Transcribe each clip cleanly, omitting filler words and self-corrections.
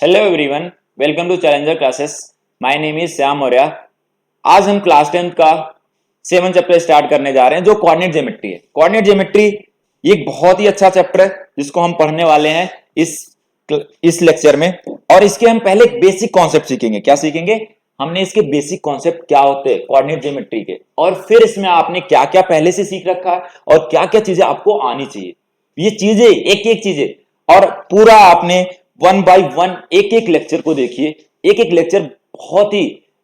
Hello everyone, welcome to challenger classes. My name is Shyam Maurya. आज हम class 10 का 7 chapter start करने जा रहे हैं जो कोऑर्डिनेट ज्योमेट्री है। कोऑर्डिनेट ज्योमेट्री ये एक बहुत ही अच्छा चैप्टर है जिसको हम पढ़ने वाले हैं इस लेक्चर में। और इसके हम पहले बेसिक कॉन्सेप्ट सीखेंगे। क्या सीखेंगे? हमने इसके बेसिक कॉन्सेप्ट क्या होते हैं कोऑर्डिनेट ज्योमेट्री के, और फिर इसमें आपने क्या क्या पहले से सीख रखा है और क्या क्या चीजें आपको आनी चाहिए। ये चीजें एक एक चीजें, और पूरा आपने वन बाय वन एक एक लेक्चर को देखिए। एक एक लेक्चर बहुत ही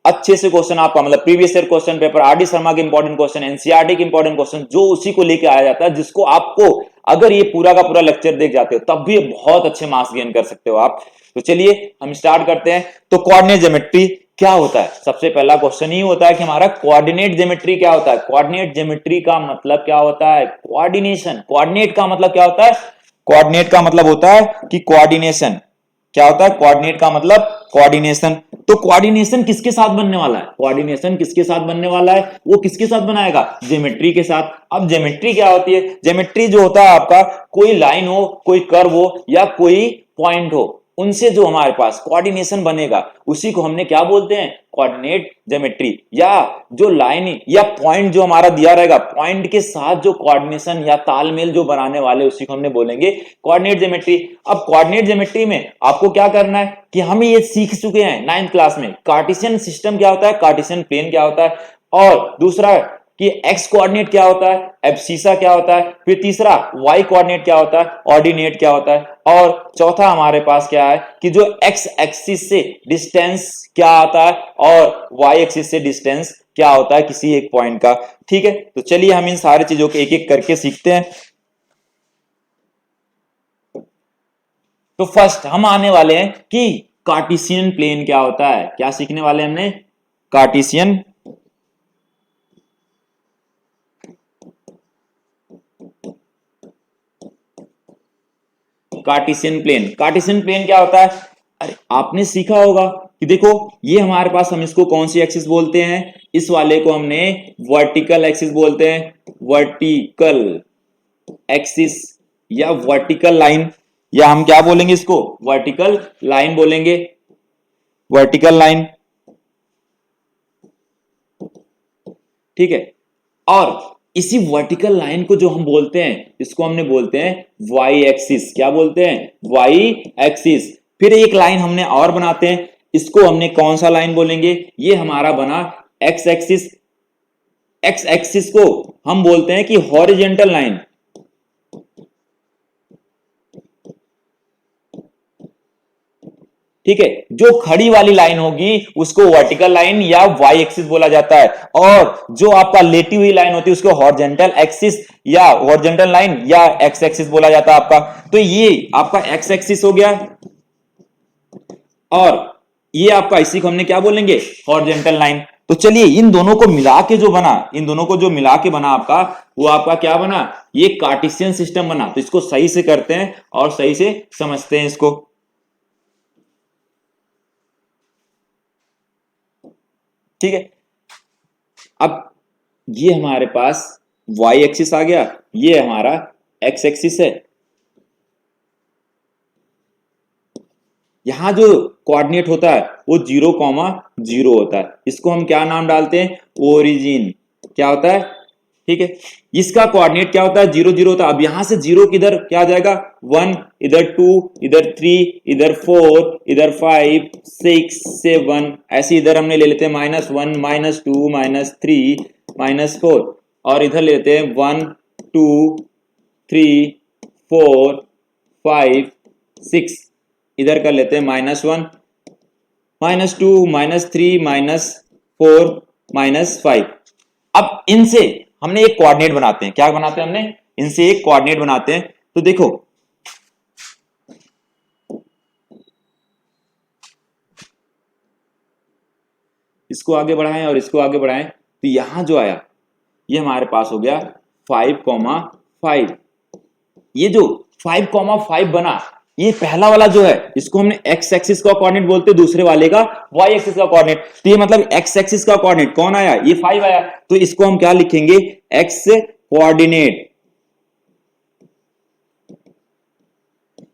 अच्छे से क्वेश्चन आपका, मतलब previous year question paper, RD Sharma के इंपॉर्टेंट क्वेश्चन, एनसीईआरटी के इंपॉर्टेंट क्वेश्चन, जो उसी को लेके आया जाता है, जिसको आपको अगर ये पूरा का पूरा लेक्चर देख जाते हो तब भी बहुत अच्छे मार्क्स गेन कर सकते हो आप। तो चलिए हम स्टार्ट करते हैं। तो कोऑर्डिनेट ज्योमेट्री क्या होता है? सबसे पहला क्वेश्चन ही होता है कि हमारा कोऑर्डिनेट ज्योमेट्री क्या होता है। कोऑर्डिनेट ज्योमेट्री का मतलब क्या होता है? कोऑर्डिनेशन। कोऑर्डिनेट का मतलब क्या होता है? कोऑर्डिनेट का मतलब होता है कि कोऑर्डिनेशन। क्या होता है? कोऑर्डिनेट का मतलब कोऑर्डिनेशन। तो कोऑर्डिनेशन किसके साथ बनने वाला है? कोऑर्डिनेशन किसके साथ बनने वाला है? वो किसके साथ बनाएगा? ज्योमेट्री के साथ। अब ज्योमेट्री क्या होती है? ज्योमेट्री जो होता है आपका, कोई लाइन हो, कोई कर्व हो या कोई पॉइंट हो, उनसे जो हमारे पास कोऑर्डिनेशन बनेगा उसी को हमने क्या बोलते हैं? Coordinate geometry. या जो लाइन या पॉइंट जो हमारा दिया रहेगा, पॉइंट के साथ जो कोऑर्डिनेशन या तालमेल जो बनाने वाले, उसी को हमने बोलेंगे कोऑर्डिनेट ज्योमेट्री। अब कोऑर्डिनेट ज्योमेट्री में आपको क्या करना है कि हम ये सीख चुके हैं 9th क्लास में, कार्टेशियन सिस्टम क्या होता है, कार्टेशियन प्लेन क्या होता है, और दूसरा कि एक्स कोऑर्डिनेट क्या होता है, एब्सिसा क्या होता है, फिर तीसरा वाई कोऑर्डिनेट क्या होता है, ऑर्डिनेट क्या होता है, और चौथा हमारे पास क्या है कि जो एक्स एक्सिस से डिस्टेंस क्या आता है और वाई एक्सिस से डिस्टेंस क्या होता है किसी एक पॉइंट का। ठीक है, तो चलिए हम इन सारी चीजों को एक एक करके सीखते हैं। तो फर्स्ट हम आने वाले हैं कि कार्टेशियन प्लेन क्या होता है। क्या सीखने वाले हैं हमने? Cartesian Cartesian plane. Cartesian plane क्या होता है? अरे आपने सीखा होगा कि देखो ये हमारे पास, हम इसको कौन सी एक्सिस बोलते हैं? इस वाले को हमने वर्टिकल एक्सिस बोलते हैं। वर्टिकल एक्सिस या वर्टिकल लाइन, या हम क्या बोलेंगे इसको? वर्टिकल लाइन बोलेंगे। वर्टिकल लाइन, ठीक है। और इसी वर्टिकल लाइन को जो हम बोलते हैं, इसको हमने बोलते हैं वाई एक्सिस। क्या बोलते हैं? Y axis. फिर एक लाइन हमने और बनाते हैं, इसको हमने कौन सा लाइन बोलेंगे? ये हमारा बना एक्स एक्सिस। एक्स एक्सिस को हम बोलते हैं कि हॉरिजेंटल लाइन। ठीक है, जो खड़ी वाली लाइन होगी उसको वर्टिकल लाइन या वाई एक्सिस बोला जाता है, और जो आपका लेटी हुई लाइन होती है उसको हॉरिजॉन्टल एक्सिस या हॉरिजॉन्टल लाइन या एक्स एक्सिस बोला जाता है आपका। तो ये आपका एक्स एक्सिस हो गया, और ये आपका, इसी को हमने क्या बोलेंगे? Horizontal line. तो चलिए इन दोनों को मिला के जो बना, इन दोनों को जो मिला के बना आपका, वो आपका क्या बना? ये कार्टेशियन सिस्टम बना। तो इसको सही से करते हैं और सही से समझते हैं इसको। ठीक है, अब ये हमारे पास y एक्सिस आ गया, ये हमारा x एक्सिस है। यहां जो कोऑर्डिनेट होता है वो 0,0 होता है। इसको हम क्या नाम डालते हैं? ओरिजिन। क्या होता है? ठीक है, इसका कोऑर्डिनेट क्या होता है? 0,0 होता है। अब यहां से 0 किधर क्या आ जाएगा? 1, इधर 2, इधर 3, इधर 4, इधर 5, 6, 7, ऐसे इधर हमने ले लेते हैं -1, -2, -3, -4, और इधर लेते हैं 1, 2, 3, 4, 5, 6, इधर कर लेते हैं -1, -2, -3, -4, -5। अब इनसे हमने एक कोऑर्डिनेट बनाते हैं। क्या बनाते हैं? हमने इनसे एक कोऑर्डिनेट बनाते हैं। तो देखो इसको आगे बढ़ाएं और इसको आगे बढ़ाएं, तो यहां जो आया ये हमारे पास हो गया 5,5। ये जो 5,5 बना, ये पहला वाला जो है इसको हमने एक्स एक्सिस का कोऑर्डिनेट बोलते हैं, दूसरे वाले का वाई एक्सिस का कोऑर्डिनेट। तो ये मतलब एक्स एक्सिस का कोऑर्डिनेट कौन आया? ये 5 आया। तो इसको हम क्या लिखेंगे? X coordinate.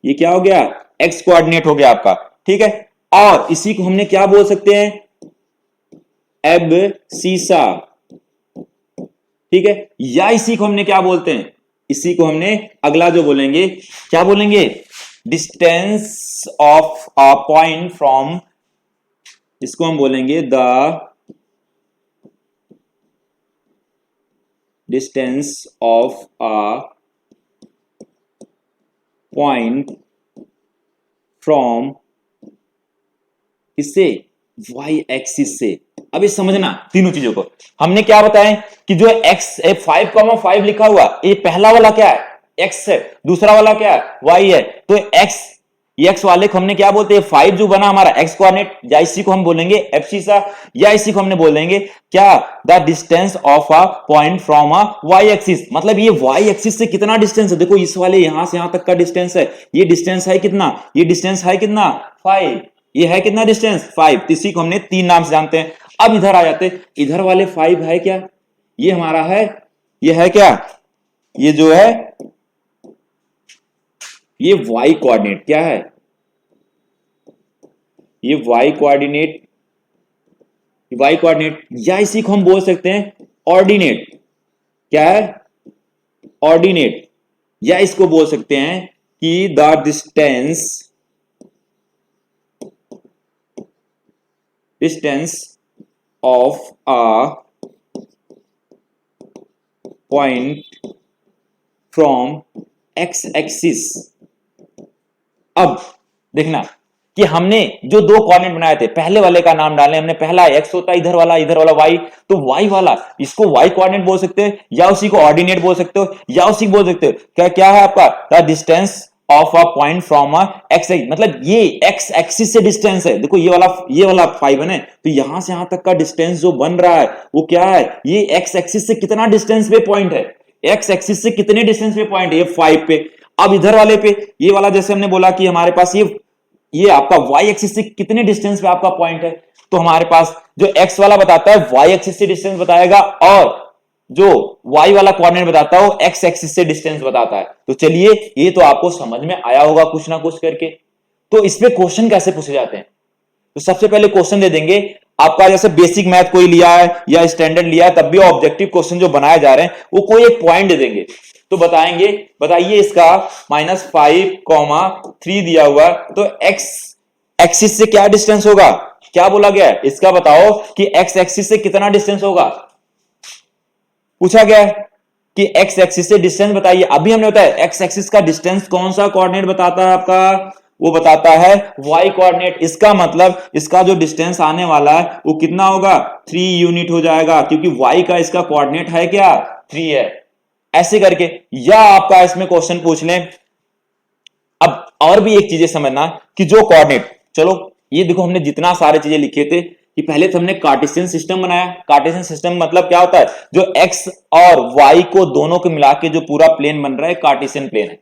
ये क्या हो गया? एक्स कोऑर्डिनेट हो गया आपका। ठीक है। और इसी को हमने क्या बोल सकते हैं, एब्सीसा, ठीक है। या इसी को हमने क्या बोलते हैं, इसी को हमने अगला जो बोलेंगे क्या बोलेंगे, distance of a point from, इसको हम बोलेंगे the distance of a point from, इससे वाई एक्सिस से। अब ये समझना तीनों चीजों को, हमने क्या बताया कि जो एक्स 5,5 लिखा हुआ, ये पहला वाला क्या है, एक्स है, दूसरा वाला क्या है, वाई है। तो एक्स वाले को हमने क्या बोलते हैं, 5 जो बना हमारा एक्स कोऑर्डिनेट, या इसी को हम बोलेंगे एब्सिसा, या इसी को हमने बोलेंगे क्या, the distance of a point from a Y axis. मतलब ये वाई एक्सिस से कितना डिस्टेंस है, देखो इस वाले यहां से यहां तक का डिस्टेंस है, ये डिस्टेंस है कितना, ये डिस्टेंस है कितना 5, ये है कितना डिस्टेंस 5। इसी को हमने 3 नाम से जानते हैं। अब इधर आ जाते, इधर वाले 5 है क्या, ये हमारा है, ये है क्या, ये जो है ये वाई कोऑर्डिनेट क्या है, ये वाई कोऑर्डिनेट, वाई कोऑर्डिनेट, या इसी को हम बोल सकते हैं ऑर्डिनेट, क्या है ऑर्डिनेट, या इसको बोल सकते हैं कि the distance of a point from x axis. अब देखना कि हमने जो 2 कोऑर्डिनेट बनाए थे, पहले वाले का नाम डालें हमने, पहला एक्स होता है, इधर वाला वाई, तो वाई वाला इसको वाई कोऑर्डिनेट बोल सकते हैं, या उसी को ऑर्डिनेट बोल सकते हो, या उसी को बोल सकते हो क्या, क्या है आपका the distance of a point from a x axis. मतलब ये एक्स एक्सिस से डिस्टेंस है, देखो ये वाला 5 है ना, तो यहां से यहां तक का डिस्टेंस जो बन रहा है वो क्या है, ये एक्स एक्सिस से कितना डिस्टेंस पे पॉइंट है, एक्स एक्सिस से कितने डिस्टेंस पे पॉइंट है, ये 5 पे। अब इधर वाले पे, ये वाला जैसे हमने बोला कि हमारे पास ये आपका वाई एक्सिस से कितने डिस्टेंस पे आपका पॉइंट है, तो हमारे पास जो एक्स वाला बताता है वाई एक्सिस से डिस्टेंस बताएगा, और जो वाई वाला कोऑर्डिनेट बताता है वो एक्स एक्सिस से डिस्टेंस बताता है। तो चलिए ये तो आपको समझ में आया होगा कुछ ना कुछ करके। तो इसमें क्वेश्चन कैसे पूछे जाते हैं, तो सबसे पहले क्वेश्चन दे देंगे आपका, जैसे बेसिक मैथ कोई लिया है या स्टैंडर्ड लिया है, तब भी ऑब्जेक्टिव क्वेश्चन जो बनाए जा रहे हैं वो कोई एक पॉइंट दे देंगे, तो बताइए इसका -5,3 दिया हुआ, तो एक्स एक्सिस से क्या डिस्टेंस होगा, क्या बोला गया है इसका, बताओ कि एक्स एक्सिस से कितना डिस्टेंस होगा, पूछा गया है कि एक्स एक्सिस से डिस्टेंस बताइए। अभी हमने बताया एक्स एक्सिस का डिस्टेंस कौन सा कोऑर्डिनेट बताता है आपका, वो बताता है वाई कोऑर्डिनेट। इसका मतलब इसका जो डिस्टेंस आने वाला है वो कितना होगा, 3 यूनिट हो जाएगा, क्योंकि वाई का इसका कोऑर्डिनेट है क्या 3 है, ऐसे करके। या आपका इसमें क्वेश्चन पूछ लें, अब और भी एक चीजें समझना कि जो कोऑर्डिनेट, चलो ये देखो हमने जितना सारे चीजें लिखे थे कि पहले तो हमने कार्टेशियन सिस्टम बनाया। कार्टेशियन सिस्टम मतलब क्या होता है, जो एक्स और वाई को दोनों को मिला के जो पूरा प्लेन बन रहा है कार्टेशियन प्लेन है,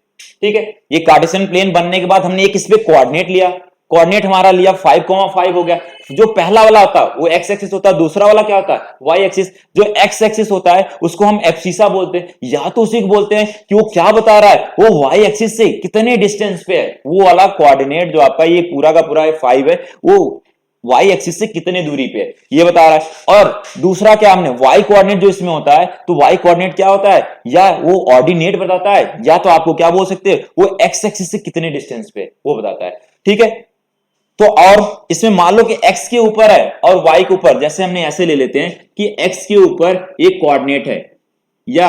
ठीक है। ये कार्टेशियन प्लेन बनने के बाद हमने एक इस पे कोऑर्डिनेट लिया, कोऑर्डिनेट हमारा लिया 5,5 हो गया। जो पहला वाला होता है वो एक्स एक्सिस होता है, दूसरा वाला क्या होता है वाई एक्सिस। जो एक्स एक्सिस होता है उसको हम एब्सिसा बोलते हैं, या तो उसी को बोलते हैं कि वो क्या बता रहा है, वो वाई एक्सिस से कितने डिस्टेंस पे है, वो वाला कोऑर्डिनेट जो आपका ये पूरा का पूरा 5 है वो वाई एक्सिस से कितने दूरी पे है ये बता रहा है। और दूसरा क्या हमने वाई कोऑर्डिनेट जो इसमें होता है, तो वाई कोऑर्डिनेट क्या होता है, या वो ऑर्डिनेट बताता है, या तो आपको क्या बोल सकते हैं वो एक्स एक्सिस से कितने डिस्टेंस पे वो बताता है, ठीक है। तो और इसमें मान लो कि x के ऊपर है और y के ऊपर, जैसे हमने ऐसे ले लेते हैं कि x के ऊपर एक कोऑर्डिनेट है, या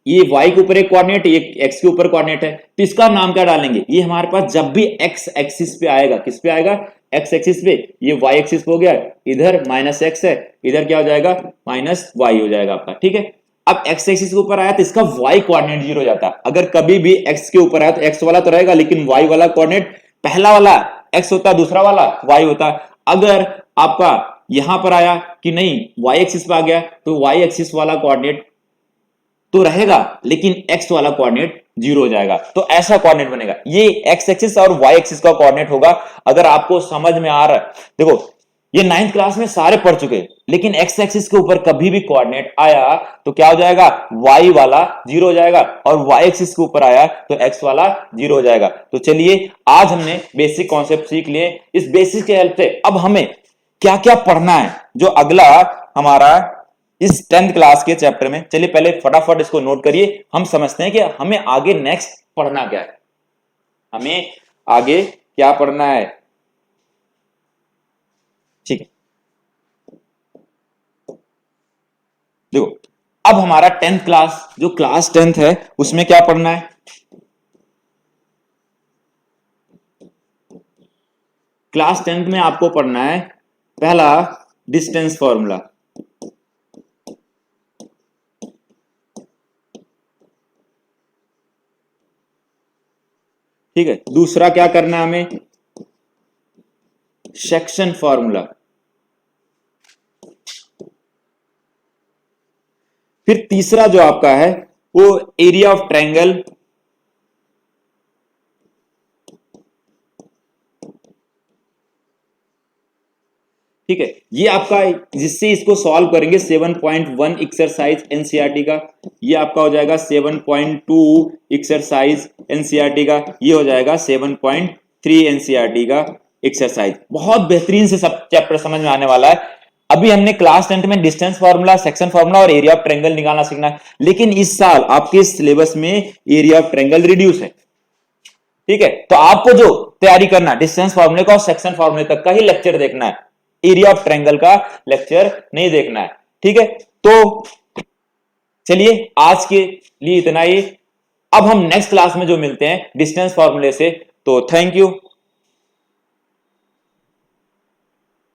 ये y के ऊपर एक कोऑर्डिनेट, ये x के ऊपर कोऑर्डिनेट है, तो इसका नाम क्या डालेंगे, ये हमारे पास जब भी x एक्सिस पे आएगा, किस पे आएगा x एक्सिस पे, ये y एक्सिस पे हो गया, इधर -x है, इधर क्या हो जाएगा -y हो जाएगा आपका, ठीक है। अब x एक्सिस के ऊपर आया तो इसका y कोऑर्डिनेट 0 हो जाता है। अगर कभी भी x के ऊपर आया तो x वाला तो रहेगा, लेकिन y वाला कोऑर्डिनेट पहला वाला x होता है, दूसरा वाला y होता है। अगर आपका यहां पर आया कि नहीं y एक्सिस पे आ गया, तो y एक्सिस वाला कोऑर्डिनेट तो रहेगा, लेकिन x वाला कोऑर्डिनेट 0 हो जाएगा। तो ऐसा कोऑर्डिनेट बनेगा, ये x एक्सिस और y एक्सिस का कोऑर्डिनेट होगा। अगर आपको समझ में आ रहा है, देखो ये 9th क्लास में सारे पढ़ चुके, लेकिन एक्स एक्सिस के ऊपर कभी भी कोऑर्डिनेट आया तो क्या हो जाएगा, वाई वाला जीरो हो जाएगा, और वाई एक्सिस के ऊपर आया तो एक्स वाला जीरो हो जाएगा। तो चलिए आज हमने बेसिक कॉन्सेप्ट सीख लिए। इस बेसिक के हेल्प से अब हमें क्या क्या पढ़ना है जो अगला हमारा इस 10th क्लास के चैप्टर में, चलिए पहले फटाफट इसको नोट करिए, हम समझते हैं कि हमें आगे नेक्स्ट पढ़ना क्या है, हमें आगे क्या पढ़ना है। ठीक है, देखो अब हमारा 10th क्लास, जो क्लास 10th है उसमें क्या पढ़ना है। क्लास 10th में आपको पढ़ना है पहला डिस्टेंस फॉर्मूला, ठीक है। दूसरा क्या करना है हमें, सेक्शन फॉर्मूला। फिर तीसरा जो आपका है वो एरिया ऑफ ट्रायंगल, ठीक है। ये आपका, जिससे इसको सॉल्व करेंगे 7.1 एक्सरसाइज एनसीईआरटी का, ये आपका हो जाएगा 7.2 एक्सरसाइज एनसीईआरटी का, ये हो जाएगा 7.3 एनसीईआरटी का एक्सरसाइज। बहुत बेहतरीन से सब चैप्टर समझ में आने वाला है। अभी हमने क्लास 10th में डिस्टेंस फार्मूला, सेक्शन फार्मूला और एरिया ऑफ ट्रायंगल निकालना सीखना है, लेकिन इस साल आपके सिलेबस में एरिया ऑफ ट्रायंगल रिड्यूस है, ठीक है। तो आपको जो तैयारी करना है डिस्टेंस फार्मूले का और सेक्शन फार्मूले तक का ही लेक्चर देखना है, एरिया ऑफ ट्रायंगल का लेक्चर नहीं देखना है, ठीक है। तो चलिए आज के लिए इतना ही। अब हम नेक्स्ट क्लास में जो मिलते हैं डिस्टेंस फार्मूले से, तो थैंक यू।